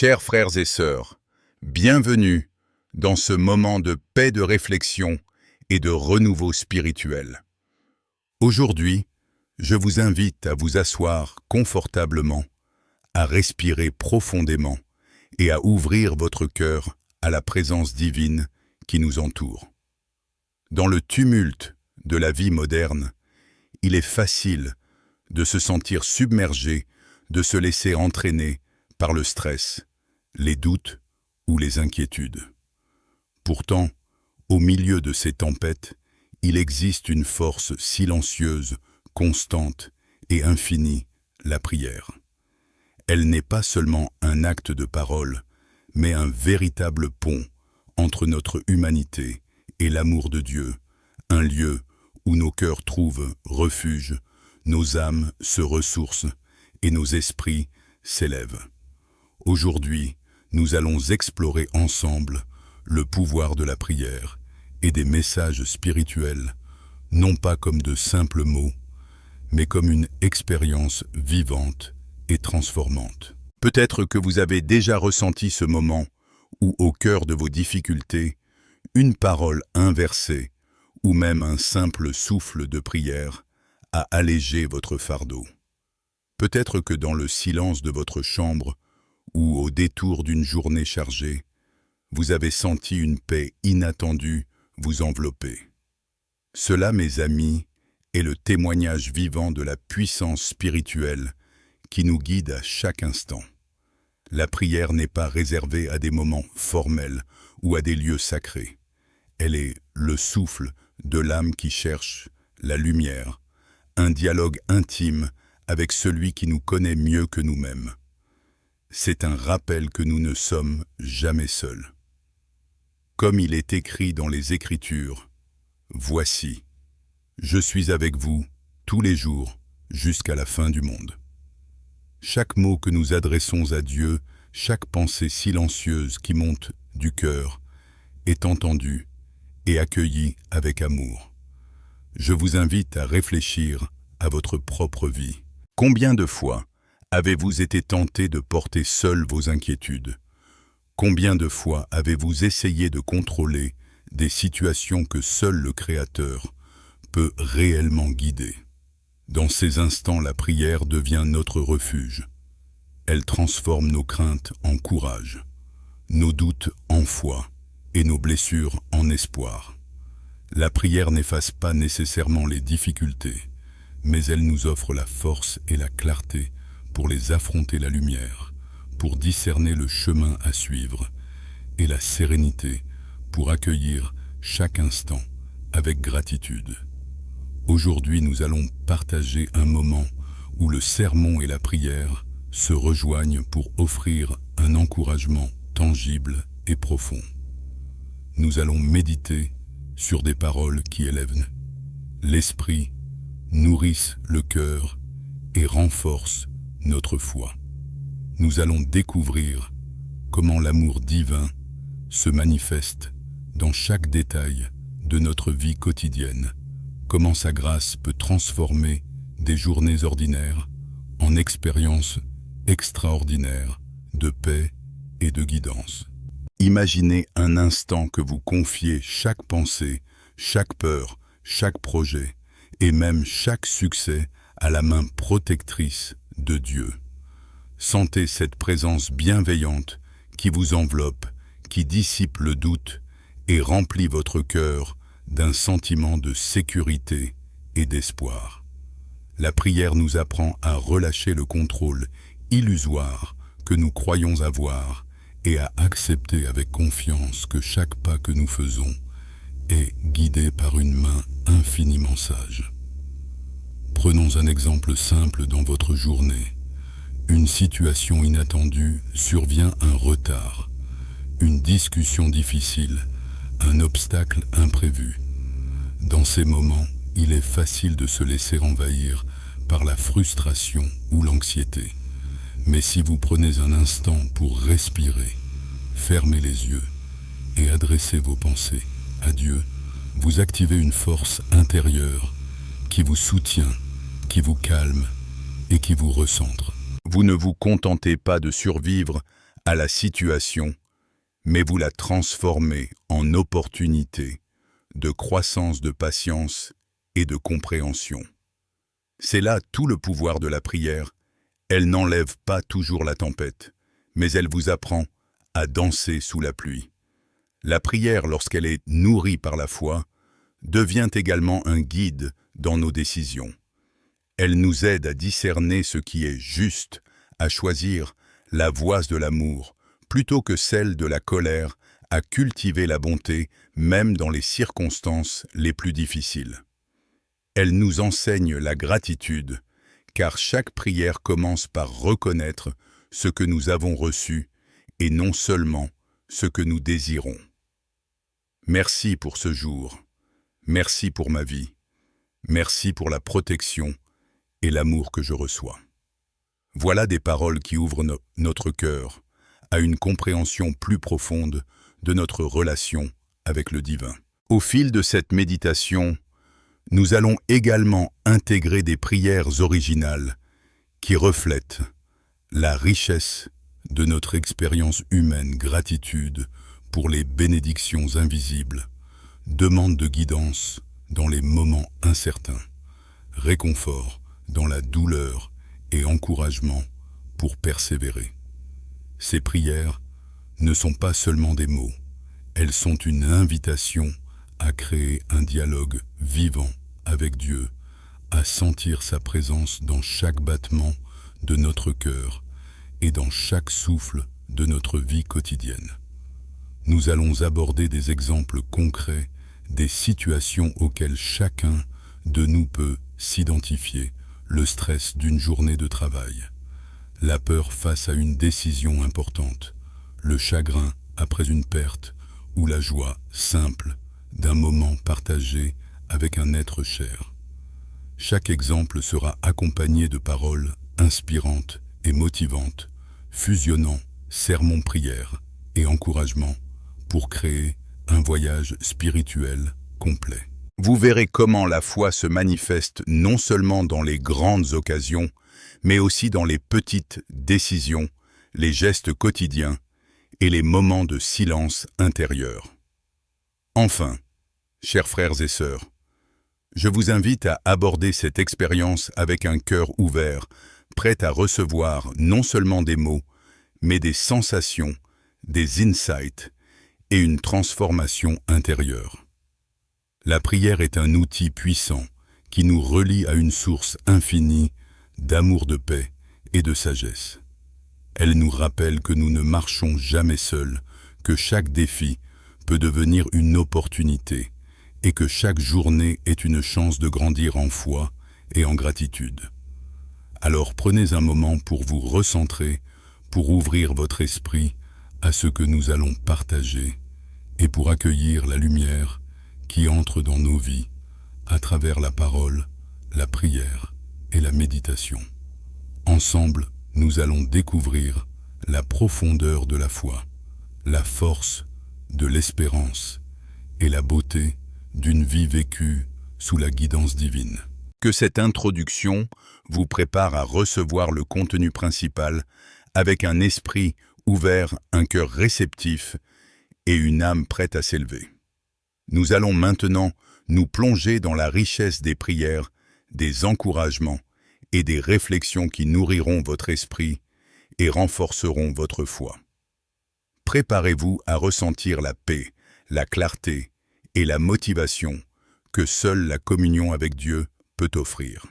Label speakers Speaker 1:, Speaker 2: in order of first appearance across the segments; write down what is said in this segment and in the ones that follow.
Speaker 1: Chers frères et sœurs, bienvenue dans ce moment de paix, de réflexion et de renouveau spirituel. Aujourd'hui, je vous invite à vous asseoir confortablement, à respirer profondément et à ouvrir votre cœur à la présence divine qui nous entoure. Dans le tumulte de la vie moderne, il est facile de se sentir submergé, de se laisser entraîner par le stress, les doutes ou les inquiétudes. Pourtant, au milieu de ces tempêtes, il existe une force silencieuse, constante et infinie, la prière. Elle n'est pas seulement un acte de parole, mais un véritable pont entre notre humanité et l'amour de Dieu, un lieu où nos cœurs trouvent refuge, nos âmes se ressourcent et nos esprits s'élèvent. Aujourd'hui, nous allons explorer ensemble le pouvoir de la prière et des messages spirituels, non pas comme de simples mots, mais comme une expérience vivante et transformante. Peut-être que vous avez déjà ressenti ce moment où, au cœur de vos difficultés, une parole inversée ou même un simple souffle de prière a allégé votre fardeau. Peut-être que dans le silence de votre chambre ou au détour d'une journée chargée, vous avez senti une paix inattendue vous envelopper. Cela, mes amis, est le témoignage vivant de la puissance spirituelle qui nous guide à chaque instant. La prière n'est pas réservée à des moments formels ou à des lieux sacrés. Elle est le souffle de l'âme qui cherche la lumière, un dialogue intime avec celui qui nous connaît mieux que nous-mêmes. C'est un rappel que nous ne sommes jamais seuls. Comme il est écrit dans les Écritures, « Voici, je suis avec vous tous les jours jusqu'à la fin du monde. » Chaque mot que nous adressons à Dieu, chaque pensée silencieuse qui monte du cœur, est entendue et accueillie avec amour. Je vous invite à réfléchir à votre propre vie. Combien de fois avez-vous été tenté de porter seul vos inquiétudes? Combien de fois avez-vous essayé de contrôler des situations que seul le Créateur peut réellement guider? Dans ces instants, la prière devient notre refuge. Elle transforme nos craintes en courage, nos doutes en foi et nos blessures en espoir. La prière n'efface pas nécessairement les difficultés, mais elle nous offre la force et la clarté pour les affronter, la lumière, pour discerner le chemin à suivre, et la sérénité pour accueillir chaque instant avec gratitude. Aujourd'hui, nous allons partager un moment où le sermon et la prière se rejoignent pour offrir un encouragement tangible et profond. Nous allons méditer sur des paroles qui élèvent l'esprit, nourrissent le cœur et renforcent notre foi. Nous allons découvrir comment l'amour divin se manifeste dans chaque détail de notre vie quotidienne, comment sa grâce peut transformer des journées ordinaires en expériences extraordinaires de paix et de guidance. Imaginez un instant que vous confiez chaque pensée, chaque peur, chaque projet et même chaque succès à la main protectrice de Dieu. Sentez cette présence bienveillante qui vous enveloppe, qui dissipe le doute et remplit votre cœur d'un sentiment de sécurité et d'espoir. La prière nous apprend à relâcher le contrôle illusoire que nous croyons avoir et à accepter avec confiance que chaque pas que nous faisons est guidé par une main infiniment sage. Prenons un exemple simple dans votre journée. Une situation inattendue survient, un retard, une discussion difficile, un obstacle imprévu. Dans ces moments, il est facile de se laisser envahir par la frustration ou l'anxiété. Mais si vous prenez un instant pour respirer, fermer les yeux et adresser vos pensées à Dieu, vous activez une force intérieure qui vous soutient, qui vous calme et qui vous recentre. Vous ne vous contentez pas de survivre à la situation, mais vous la transformez en opportunité de croissance de patience et de compréhension. C'est là tout le pouvoir de la prière. Elle n'enlève pas toujours la tempête, mais elle vous apprend à danser sous la pluie. La prière, lorsqu'elle est nourrie par la foi, devient également un guide dans nos décisions. Elle nous aide à discerner ce qui est juste, à choisir la voie de l'amour, plutôt que celle de la colère, à cultiver la bonté, même dans les circonstances les plus difficiles. Elle nous enseigne la gratitude, car chaque prière commence par reconnaître ce que nous avons reçu et non seulement ce que nous désirons. Merci pour ce jour, merci pour ma vie, merci pour la protection et l'amour que je reçois. Voilà des paroles qui ouvrent notre cœur à une compréhension plus profonde de notre relation avec le divin. Au fil de cette méditation, nous allons également intégrer des prières originales qui reflètent la richesse de notre expérience humaine, gratitude pour les bénédictions invisibles, demande de guidance dans les moments incertains, réconfort dans la douleur et encouragement pour persévérer. Ces prières ne sont pas seulement des mots, elles sont une invitation à créer un dialogue vivant avec Dieu, à sentir sa présence dans chaque battement de notre cœur et dans chaque souffle de notre vie quotidienne. Nous allons aborder des exemples concrets, des situations auxquelles chacun de nous peut s'identifier, le stress d'une journée de travail, la peur face à une décision importante, le chagrin après une perte ou la joie simple d'un moment partagé avec un être cher. Chaque exemple sera accompagné de paroles inspirantes et motivantes, fusionnant sermon-prière et encouragement pour créer un voyage spirituel complet. Vous verrez comment la foi se manifeste non seulement dans les grandes occasions, mais aussi dans les petites décisions, les gestes quotidiens et les moments de silence intérieur. Enfin, chers frères et sœurs, je vous invite à aborder cette expérience avec un cœur ouvert, prêt à recevoir non seulement des mots, mais des sensations, des insights et une transformation intérieure. La prière est un outil puissant qui nous relie à une source infinie d'amour, de paix et de sagesse. Elle nous rappelle que nous ne marchons jamais seuls, que chaque défi peut devenir une opportunité et que chaque journée est une chance de grandir en foi et en gratitude. Alors prenez un moment pour vous recentrer, pour ouvrir votre esprit à ce que nous allons partager et pour accueillir la lumière qui entre dans nos vies à travers la parole, la prière et la méditation. Ensemble, nous allons découvrir la profondeur de la foi, la force de l'espérance et la beauté d'une vie vécue sous la guidance divine. Que cette introduction vous prépare à recevoir le contenu principal avec un esprit ouvert, un cœur réceptif et une âme prête à s'élever. Nous allons maintenant nous plonger dans la richesse des prières, des encouragements et des réflexions qui nourriront votre esprit et renforceront votre foi. Préparez-vous à ressentir la paix, la clarté et la motivation que seule la communion avec Dieu peut offrir.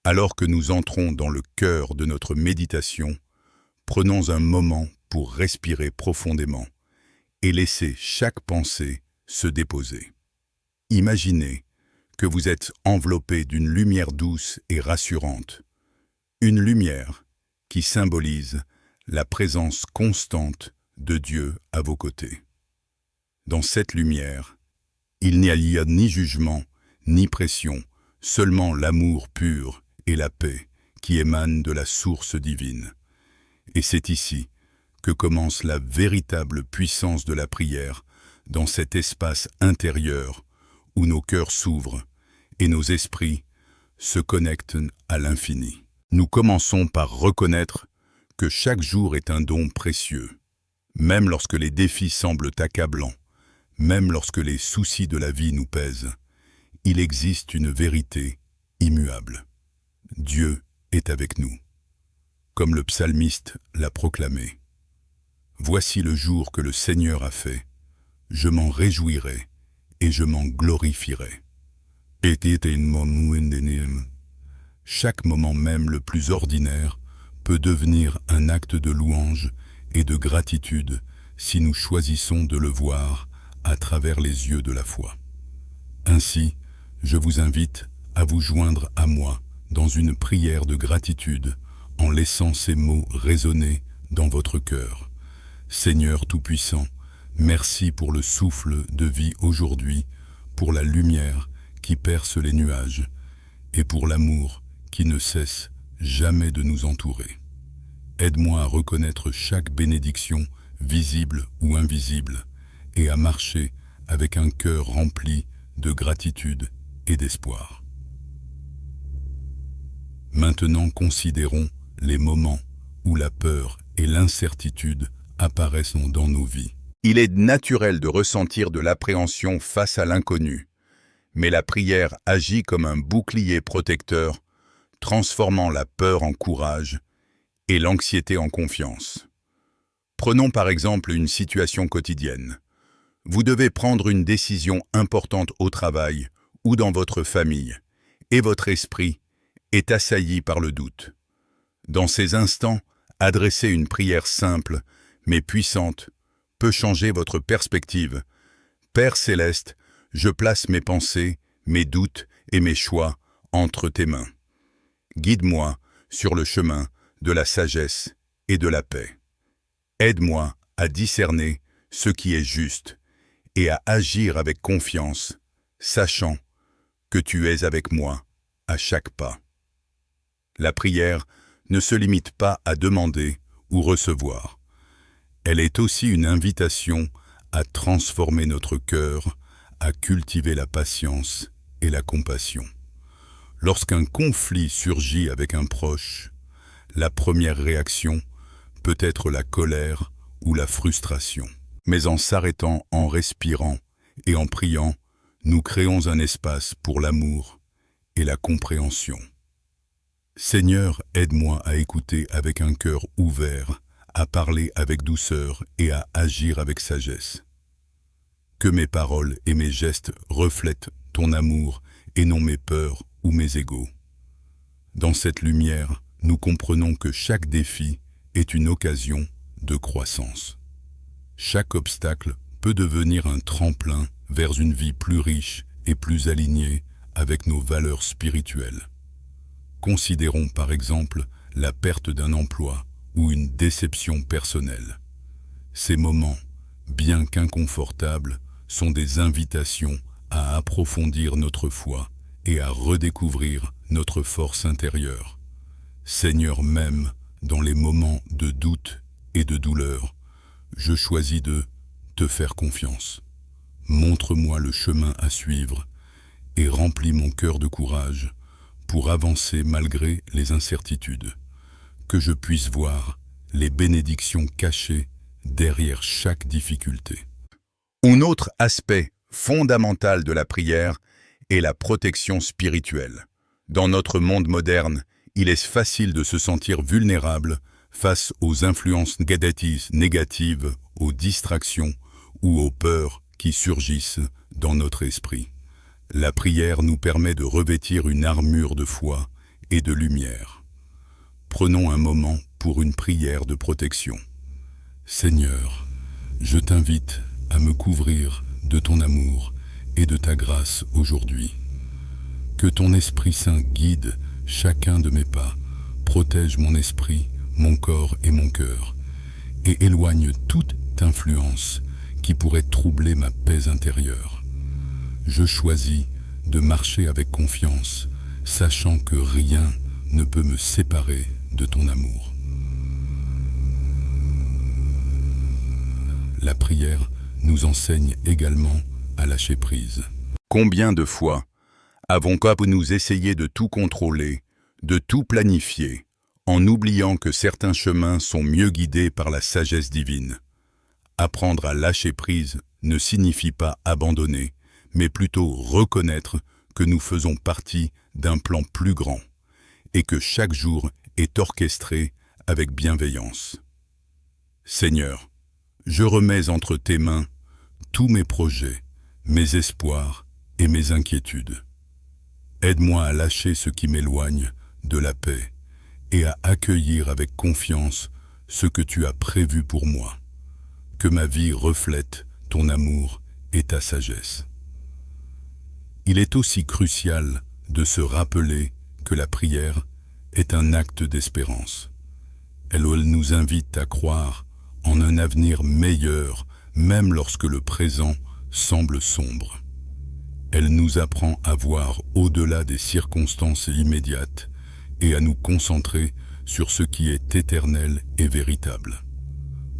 Speaker 1: Alors que nous entrons dans le cœur de notre méditation, prenons un moment pour respirer profondément et laisser chaque pensée se déposer. Imaginez que vous êtes enveloppé d'une lumière douce et rassurante, une lumière qui symbolise la présence constante de Dieu à vos côtés. Dans cette lumière, il n'y a ni jugement, ni pression, seulement l'amour pur et la paix qui émanent de la source divine. Et c'est ici que commence la véritable puissance de la prière, dans cet espace intérieur où nos cœurs s'ouvrent et nos esprits se connectent à l'infini. Nous commençons par reconnaître que chaque jour est un don précieux. Même lorsque les défis semblent accablants, même lorsque les soucis de la vie nous pèsent, il existe une vérité immuable. Dieu est avec nous, comme le psalmiste l'a proclamé. Voici le jour que le Seigneur a fait, je m'en réjouirai et je m'en glorifierai. Chaque moment même le plus ordinaire peut devenir un acte de louange et de gratitude si nous choisissons de le voir à travers les yeux de la foi. Ainsi, je vous invite à vous joindre à moi dans une prière de gratitude en laissant ces mots résonner dans votre cœur. Seigneur Tout-Puissant, merci pour le souffle de vie aujourd'hui, pour la lumière qui perce les nuages et pour l'amour qui ne cesse jamais de nous entourer. Aide-moi à reconnaître chaque bénédiction, visible ou invisible, et à marcher avec un cœur rempli de gratitude et d'espoir. Maintenant, considérons les moments où la peur et l'incertitude apparaissent dans nos vies. Il est naturel de ressentir de l'appréhension face à l'inconnu, mais la prière agit comme un bouclier protecteur, transformant la peur en courage et l'anxiété en confiance. Prenons par exemple une situation quotidienne. Vous devez prendre une décision importante au travail ou dans votre famille, et votre esprit est assailli par le doute. Dans ces instants, adresser une prière simple, mais puissante, peut changer votre perspective. Père céleste, je place mes pensées, mes doutes et mes choix entre tes mains. Guide-moi sur le chemin de la sagesse et de la paix. Aide-moi à discerner ce qui est juste et à agir avec confiance, sachant que tu es avec moi à chaque pas. La prière ne se limite pas à demander ou recevoir. Elle est aussi une invitation à transformer notre cœur, à cultiver la patience et la compassion. Lorsqu'un conflit surgit avec un proche, la première réaction peut être la colère ou la frustration. Mais en s'arrêtant, en respirant et en priant, nous créons un espace pour l'amour et la compréhension. Seigneur, aide-moi à écouter avec un cœur ouvert, à parler avec douceur et à agir avec sagesse. Que mes paroles et mes gestes reflètent ton amour et non mes peurs ou mes égos. Dans cette lumière, nous comprenons que chaque défi est une occasion de croissance. Chaque obstacle peut devenir un tremplin vers une vie plus riche et plus alignée avec nos valeurs spirituelles. Considérons par exemple la perte d'un emploi ou une déception personnelle. Ces moments, bien qu'inconfortables, sont des invitations à approfondir notre foi et à redécouvrir notre force intérieure. Seigneur, même dans les moments de doute et de douleur, je choisis de te faire confiance. Montre-moi le chemin à suivre et remplis mon cœur de courage pour avancer malgré les incertitudes. Que je puisse voir les bénédictions cachées derrière chaque difficulté. Un autre aspect fondamental de la prière est la protection spirituelle. Dans notre monde moderne, il est facile de se sentir vulnérable face aux influences négatives, aux distractions ou aux peurs qui surgissent dans notre esprit. La prière nous permet de revêtir une armure de foi et de lumière. Prenons un moment pour une prière de protection. Seigneur, je t'invite à me couvrir de ton amour et de ta grâce aujourd'hui. Que ton Esprit Saint guide chacun de mes pas, protège mon esprit, mon corps et mon cœur, et éloigne toute influence qui pourrait troubler ma paix intérieure. Je choisis de marcher avec confiance, sachant que rien ne peut me séparer de ton amour. La prière nous enseigne également à lâcher prise. Combien de fois avons-nous essayé de tout contrôler, de tout planifier, en oubliant que certains chemins sont mieux guidés par la sagesse divine. Apprendre à lâcher prise ne signifie pas abandonner, mais plutôt reconnaître que nous faisons partie d'un plan plus grand et que chaque jour est orchestré avec bienveillance. Seigneur, je remets entre tes mains tous mes projets, mes espoirs et mes inquiétudes. Aide-moi à lâcher ce qui m'éloigne de la paix et à accueillir avec confiance ce que tu as prévu pour moi. Que ma vie reflète ton amour et ta sagesse. Il est aussi crucial de se rappeler que la prière est un acte d'espérance. Elle nous invite à croire en un avenir meilleur, même lorsque le présent semble sombre. Elle nous apprend à voir au-delà des circonstances immédiates et à nous concentrer sur ce qui est éternel et véritable.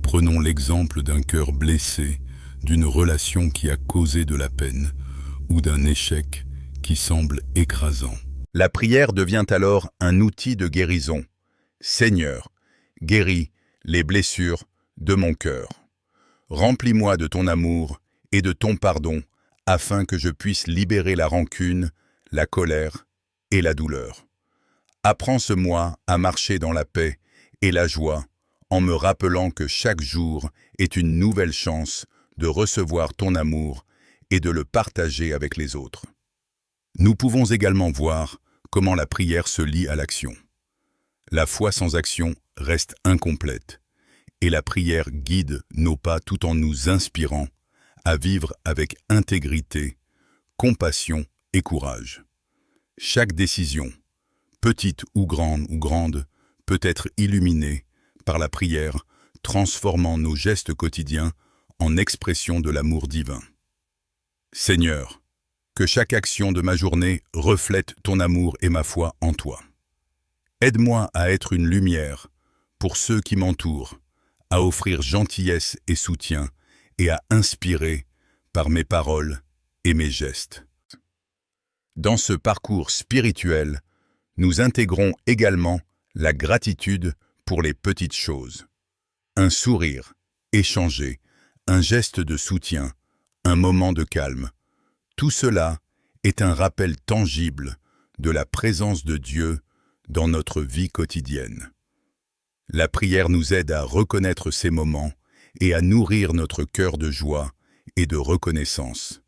Speaker 1: Prenons l'exemple d'un cœur blessé, d'une relation qui a causé de la peine ou d'un échec qui semble écrasant. La prière devient alors un outil de guérison. Seigneur, guéris les blessures de mon cœur. Remplis-moi de ton amour et de ton pardon afin que je puisse libérer la rancune, la colère et la douleur. Apprends-moi à marcher dans la paix et la joie en me rappelant que chaque jour est une nouvelle chance de recevoir ton amour et de le partager avec les autres. Nous pouvons également voir comment la prière se lie à l'action. La foi sans action reste incomplète, et la prière guide nos pas tout en nous inspirant à vivre avec intégrité, compassion et courage. Chaque décision, petite ou grande, peut être illuminée par la prière, transformant nos gestes quotidiens en expression de l'amour divin. Seigneur, que chaque action de ma journée reflète ton amour et ma foi en toi. Aide-moi à être une lumière pour ceux qui m'entourent, à offrir gentillesse et soutien et à inspirer par mes paroles et mes gestes. Dans ce parcours spirituel, nous intégrons également la gratitude pour les petites choses. Un sourire, échangé, un geste de soutien, un moment de calme. Tout cela est un rappel tangible de la présence de Dieu dans notre vie quotidienne. La prière nous aide à reconnaître ces moments et à nourrir notre cœur de joie et de reconnaissance.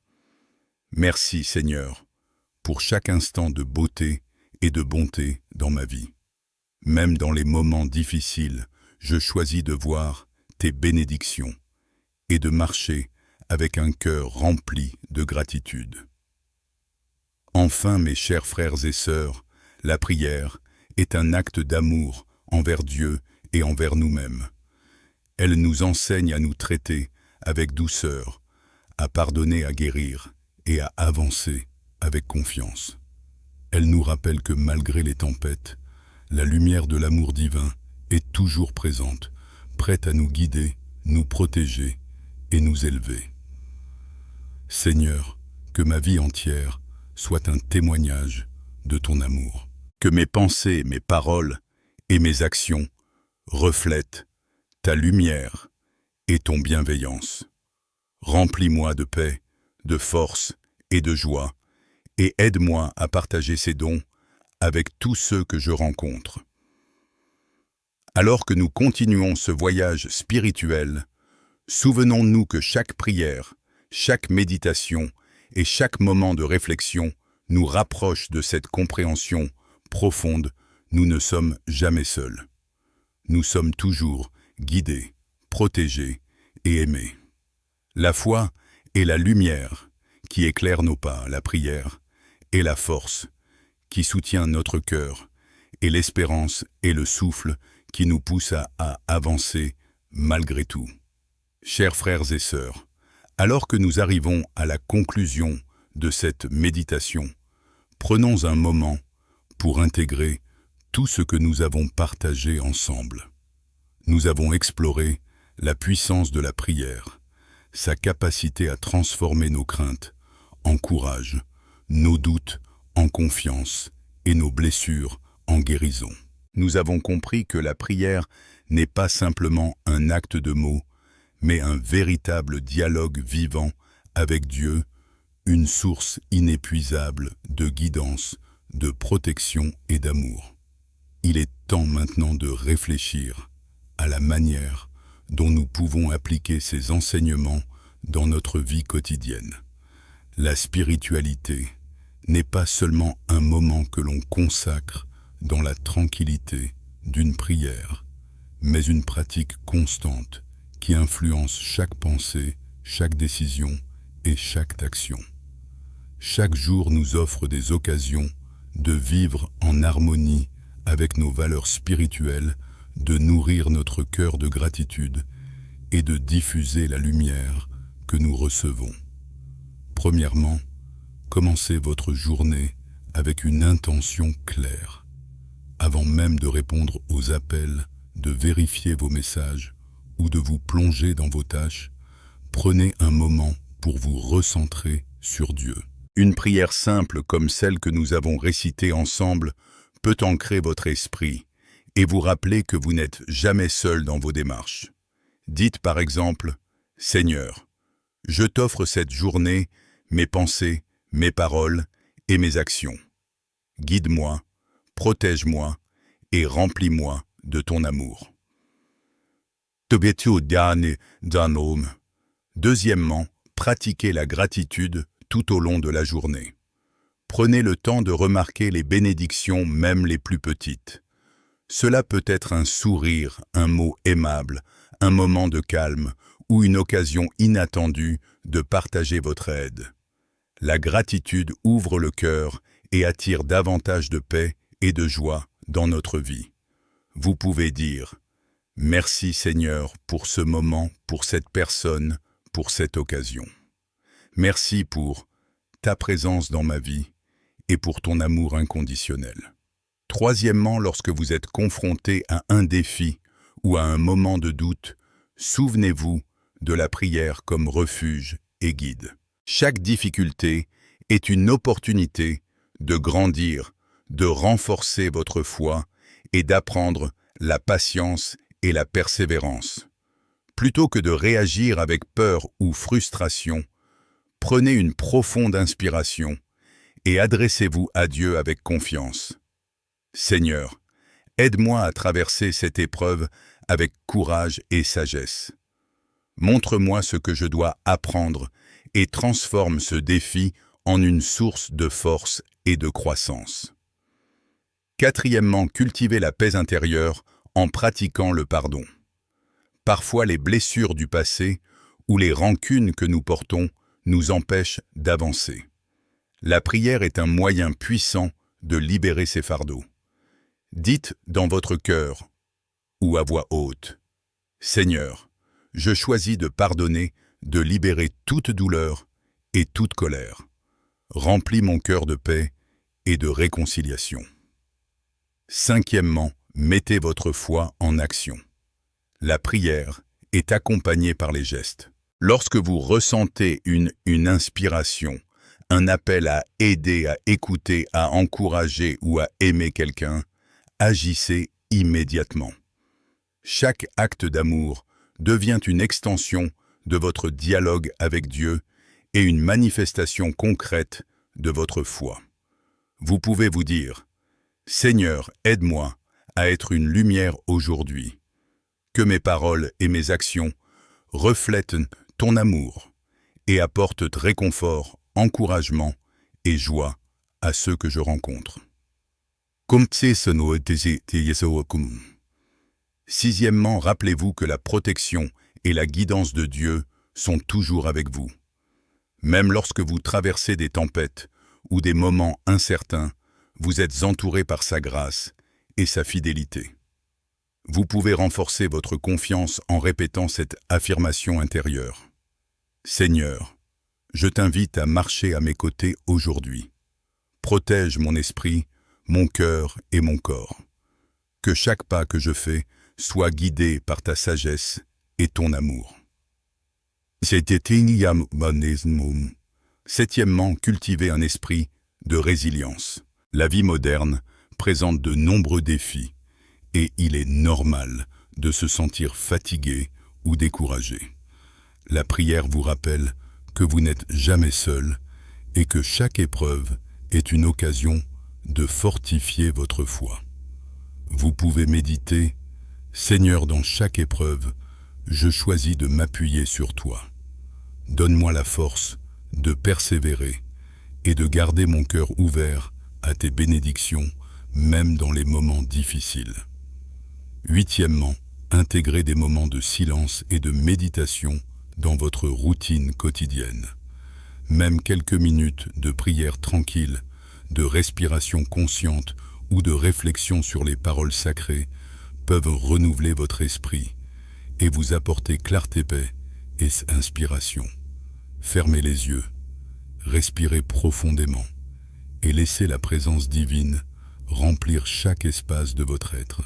Speaker 1: Merci Seigneur pour chaque instant de beauté et de bonté dans ma vie. Même dans les moments difficiles, je choisis de voir tes bénédictions et de marcher avec un cœur rempli de gratitude. Enfin, mes chers frères et sœurs, la prière est un acte d'amour envers Dieu et envers nous-mêmes. Elle nous enseigne à nous traiter avec douceur, à pardonner, à guérir et à avancer avec confiance. Elle nous rappelle que malgré les tempêtes, la lumière de l'amour divin est toujours présente, prête à nous guider, nous protéger et nous élever. Seigneur, que ma vie entière soit un témoignage de ton amour. Que mes pensées, mes paroles et mes actions reflètent ta lumière et ton bienveillance. Remplis-moi de paix, de force et de joie, et aide-moi à partager ces dons avec tous ceux que je rencontre. Alors que nous continuons ce voyage spirituel, souvenons-nous que chaque prière, chaque méditation et chaque moment de réflexion nous rapproche de cette compréhension profonde: nous ne sommes jamais seuls. Nous sommes toujours guidés, protégés et aimés. La foi est la lumière qui éclaire nos pas, la prière est la force qui soutient notre cœur, et l'espérance est le souffle qui nous pousse à avancer malgré tout. Chers frères et sœurs, alors que nous arrivons à la conclusion de cette méditation, prenons un moment pour intégrer tout ce que nous avons partagé ensemble. Nous avons exploré la puissance de la prière, sa capacité à transformer nos craintes en courage, nos doutes en confiance et nos blessures en guérison. nous avons compris que la prière n'est pas simplement un acte de mots, mais un véritable dialogue vivant avec Dieu, une source inépuisable de guidance, de protection et d'amour. Il est temps maintenant de réfléchir à la manière dont nous pouvons appliquer ces enseignements dans notre vie quotidienne. La spiritualité n'est pas seulement un moment que l'on consacre dans la tranquillité d'une prière, mais une pratique constante qui influence chaque pensée, chaque décision et chaque action. Chaque jour nous offre des occasions de vivre en harmonie avec nos valeurs spirituelles, de nourrir notre cœur de gratitude et de diffuser la lumière que nous recevons. Premièrement, commencez votre journée avec une intention claire. Avant même de répondre aux appels, de vérifier vos messages ou de vous plonger dans vos tâches, prenez un moment pour vous recentrer sur Dieu. Une prière simple comme celle que nous avons récitée ensemble peut ancrer votre esprit et vous rappeler que vous n'êtes jamais seul dans vos démarches. Dites par exemple, « Seigneur, je t'offre cette journée, mes pensées, mes paroles et mes actions. Guide-moi, protège-moi et remplis-moi de ton amour. » Deuxièmement, pratiquez la gratitude tout au long de la journée. Prenez le temps de remarquer les bénédictions, même les plus petites. Cela peut être un sourire, un mot aimable, un moment de calme ou une occasion inattendue de partager votre aide. La gratitude ouvre le cœur et attire davantage de paix et de joie dans notre vie. Vous pouvez dire « Merci Seigneur pour ce moment, pour cette personne, pour cette occasion. Merci pour ta présence dans ma vie et pour ton amour inconditionnel. » Troisièmement, lorsque vous êtes confronté à un défi ou à un moment de doute, souvenez-vous de la prière comme refuge et guide. Chaque difficulté est une opportunité de grandir, de renforcer votre foi et d'apprendre la patience et la persévérance. Plutôt que de réagir avec peur ou frustration, prenez une profonde inspiration et adressez-vous à Dieu avec confiance. Seigneur, aide-moi à traverser cette épreuve avec courage et sagesse. Montre-moi ce que je dois apprendre et transforme ce défi en une source de force et de croissance. Quatrièmement, cultivez la paix intérieure en pratiquant le pardon. Parfois, les blessures du passé ou les rancunes que nous portons nous empêchent d'avancer. La prière est un moyen puissant de libérer ces fardeaux. Dites dans votre cœur ou à voix haute, « Seigneur, je choisis de pardonner, de libérer toute douleur et toute colère. Remplis mon cœur de paix et de réconciliation. » Cinquièmement, mettez votre foi en action. La prière est accompagnée par les gestes. Lorsque vous ressentez une inspiration, un appel à aider, à écouter, à encourager ou à aimer quelqu'un, agissez immédiatement. Chaque acte d'amour devient une extension de votre dialogue avec Dieu et une manifestation concrète de votre foi. Vous pouvez vous dire « Seigneur, aide-moi à être une lumière aujourd'hui. Que mes paroles et mes actions reflètent ton amour et apportent réconfort, encouragement et joie à ceux que je rencontre. » Sixièmement, rappelez-vous que la protection et la guidance de Dieu sont toujours avec vous. Même lorsque vous traversez des tempêtes ou des moments incertains, vous êtes entouré par sa grâce et sa fidélité. Vous pouvez renforcer votre confiance en répétant cette affirmation intérieure. « Seigneur, je t'invite à marcher à mes côtés aujourd'hui. Protège mon esprit, mon cœur et mon corps. Que chaque pas que je fais soit guidé par ta sagesse et ton amour. » Septièmement, cultivez un esprit de résilience. La vie moderne présente de nombreux défis et il est normal de se sentir fatigué ou découragé. La prière vous rappelle que vous n'êtes jamais seul et que chaque épreuve est une occasion de fortifier votre foi. Vous pouvez méditer « Seigneur, dans chaque épreuve, je choisis de m'appuyer sur toi. Donne-moi la force de persévérer et de garder mon cœur ouvert à tes bénédictions, même dans les moments difficiles. » Huitièmement, intégrez des moments de silence et de méditation dans votre routine quotidienne. Même quelques minutes de prière tranquille, de respiration consciente ou de réflexion sur les paroles sacrées peuvent renouveler votre esprit et vous apporter clarté, paix et inspiration. Fermez les yeux, respirez profondément et laissez la présence divine remplir chaque espace de votre être.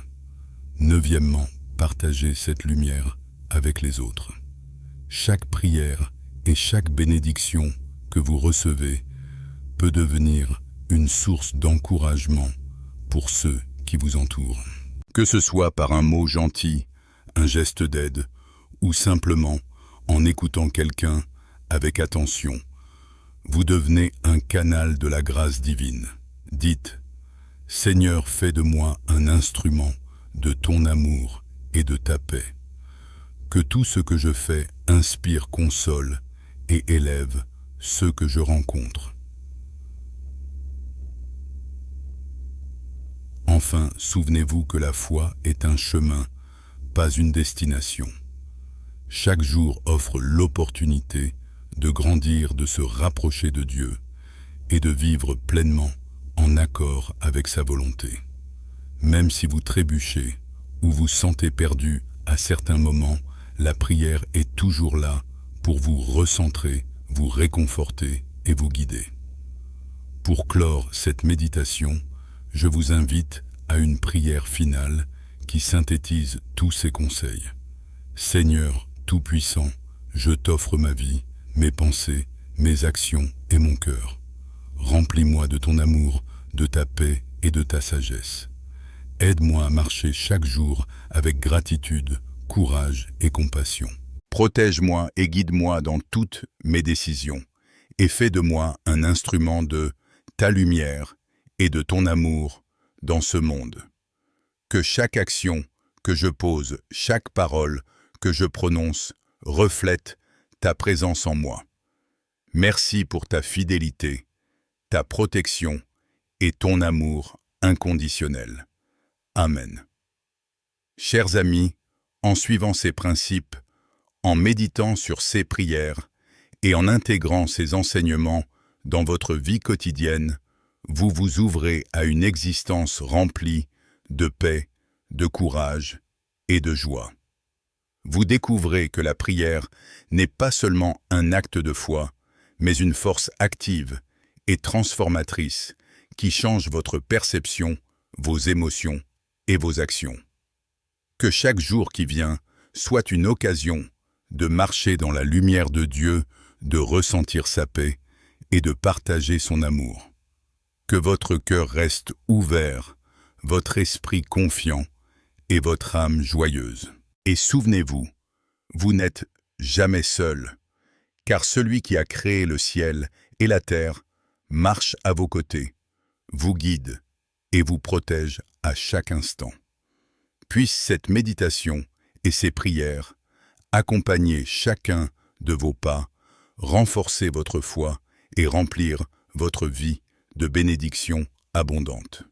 Speaker 1: Neuvièmement, partagez cette lumière avec les autres. Chaque prière et chaque bénédiction que vous recevez peut devenir une source d'encouragement pour ceux qui vous entourent. Que ce soit par un mot gentil, un geste d'aide ou simplement en écoutant quelqu'un avec attention, vous devenez un canal de la grâce divine. Dites « Seigneur, fais de moi un instrument de ton amour et de ta paix. Que tout ce que je fais inspire, console et élève ceux que je rencontre. » Enfin, souvenez-vous que la foi est un chemin, pas une destination. Chaque jour offre l'opportunité de grandir, de se rapprocher de Dieu et de vivre pleinement en accord avec sa volonté. Même si vous trébuchez ou vous sentez perdu à certains moments, la prière est toujours là pour vous recentrer, vous réconforter et vous guider. Pour clore cette méditation, je vous invite à une prière finale qui synthétise tous ces conseils. Seigneur Tout-Puissant, je t'offre ma vie, mes pensées, mes actions et mon cœur. Remplis-moi de ton amour, de ta paix et de ta sagesse. Aide-moi à marcher chaque jour avec gratitude, courage et compassion. Protège-moi et guide-moi dans toutes mes décisions et fais de moi un instrument de ta lumière et de ton amour dans ce monde. Que chaque action que je pose, chaque parole que je prononce reflète ta présence en moi. Merci pour ta fidélité, ta protection et ton amour inconditionnel. Amen. Chers amis, en suivant ces principes, en méditant sur ces prières et en intégrant ces enseignements dans votre vie quotidienne, vous vous ouvrez à une existence remplie de paix, de courage et de joie. Vous découvrez que la prière n'est pas seulement un acte de foi, mais une force active et transformatrice qui change votre perception, vos émotions et vos actions. Que chaque jour qui vient soit une occasion de marcher dans la lumière de Dieu, de ressentir sa paix et de partager son amour. Que votre cœur reste ouvert, votre esprit confiant et votre âme joyeuse. Et souvenez-vous, vous n'êtes jamais seul, car celui qui a créé le ciel et la terre marche à vos côtés, vous guide et vous protège à chaque instant. Puisse cette méditation et ces prières accompagner chacun de vos pas, renforcer votre foi et remplir votre vie de bénédictions abondantes.